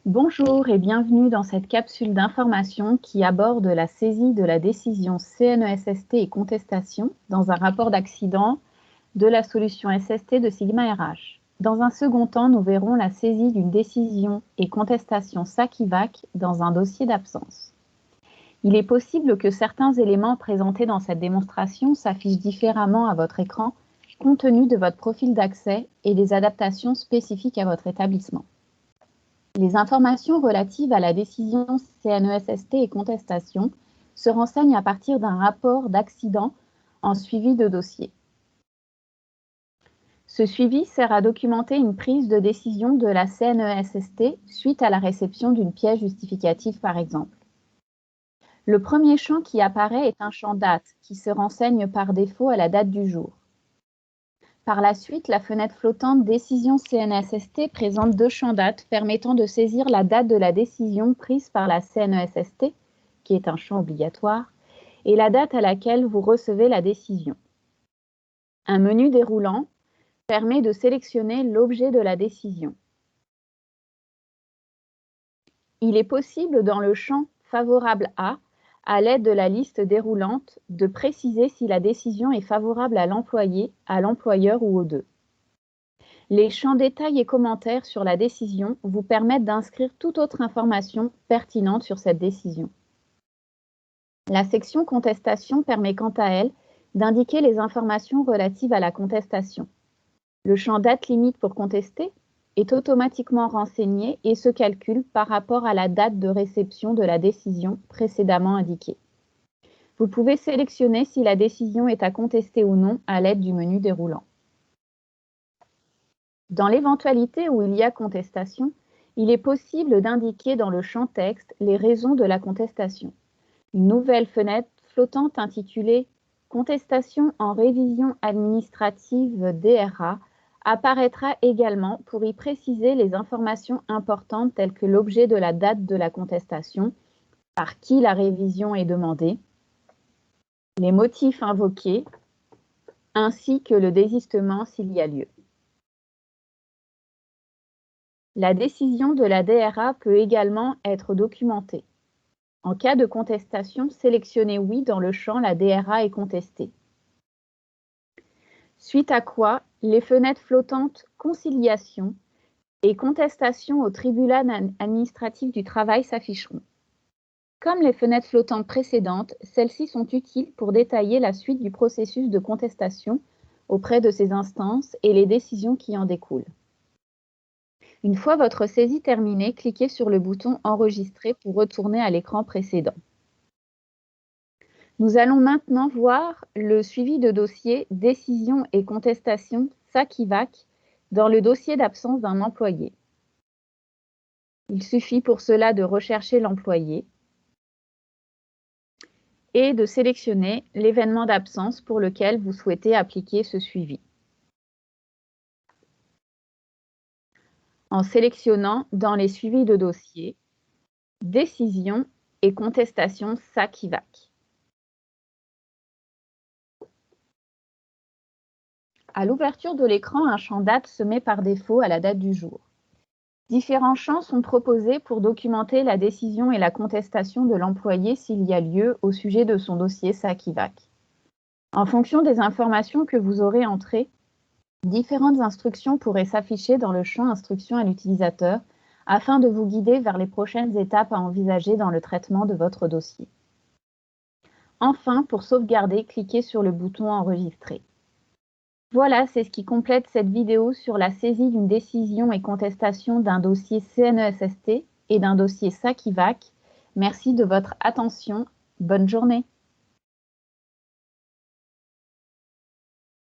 Bonjour et bienvenue dans cette capsule d'information qui aborde la saisie de la décision CNESST et contestation dans un rapport d'accident de la solution SST de Sigma RH. Dans un second temps, nous verrons la saisie d'une décision et contestation SAC-IVAC dans un dossier d'absence. Il est possible que certains éléments présentés dans cette démonstration s'affichent différemment à votre écran compte tenu de votre profil d'accès et des adaptations spécifiques à votre établissement. Les informations relatives à la décision CNESST et contestation se renseignent à partir d'un rapport d'accident en suivi de dossier. Ce suivi sert à documenter une prise de décision de la CNESST suite à la réception d'une pièce justificative par exemple. Le premier champ qui apparaît est un champ date qui se renseigne par défaut à la date du jour. Par la suite, la fenêtre flottante décision CNESST présente deux champs dates permettant de saisir la date de la décision prise par la CNESST, qui est un champ obligatoire, et la date à laquelle vous recevez la décision. Un menu déroulant permet de sélectionner l'objet de la décision. Il est possible dans le champ favorable à l'aide de la liste déroulante, de préciser si la décision est favorable à l'employé, à l'employeur ou aux deux. Les champs détails et commentaires sur la décision vous permettent d'inscrire toute autre information pertinente sur cette décision. La section contestation permet quant à elle d'indiquer les informations relatives à la contestation. Le champ date limite pour contester est automatiquement renseigné et se calcule par rapport à la date de réception de la décision précédemment indiquée. Vous pouvez sélectionner si la décision est à contester ou non à l'aide du menu déroulant. Dans l'éventualité où il y a contestation, il est possible d'indiquer dans le champ texte les raisons de la contestation. Une nouvelle fenêtre flottante intitulée « Contestation en révision administrative DRA » apparaîtra également pour y préciser les informations importantes telles que l'objet de la date de la contestation, par qui la révision est demandée, les motifs invoqués, ainsi que le désistement s'il y a lieu. La décision de la DRA peut également être documentée. En cas de contestation, sélectionnez oui dans le champ « La DRA est contestée ». Suite à quoi, les fenêtres flottantes « Conciliation » et « Contestation au tribunal administratif du travail » s'afficheront. Comme les fenêtres flottantes précédentes, celles-ci sont utiles pour détailler la suite du processus de contestation auprès de ces instances et les décisions qui en découlent. Une fois votre saisie terminée, cliquez sur le bouton « Enregistrer » pour retourner à l'écran précédent. Nous allons maintenant voir le suivi de dossier « Décision et contestation SAC-IVAC » dans le dossier d'absence d'un employé. Il suffit pour cela de rechercher l'employé et de sélectionner l'événement d'absence pour lequel vous souhaitez appliquer ce suivi. En sélectionnant dans les suivis de dossier, décision et contestation SAC-IVAC. À l'ouverture de l'écran, un champ date se met par défaut à la date du jour. Différents champs sont proposés pour documenter la décision et la contestation de l'employé s'il y a lieu au sujet de son dossier SAC-IVAC. En fonction des informations que vous aurez entrées, différentes instructions pourraient s'afficher dans le champ « Instructions à l'utilisateur » afin de vous guider vers les prochaines étapes à envisager dans le traitement de votre dossier. Enfin, pour sauvegarder, cliquez sur le bouton « Enregistrer ». Voilà, c'est ce qui complète cette vidéo sur la saisie d'une décision et contestation d'un dossier CNESST et d'un dossier SAC-IVAC. Merci de votre attention. Bonne journée.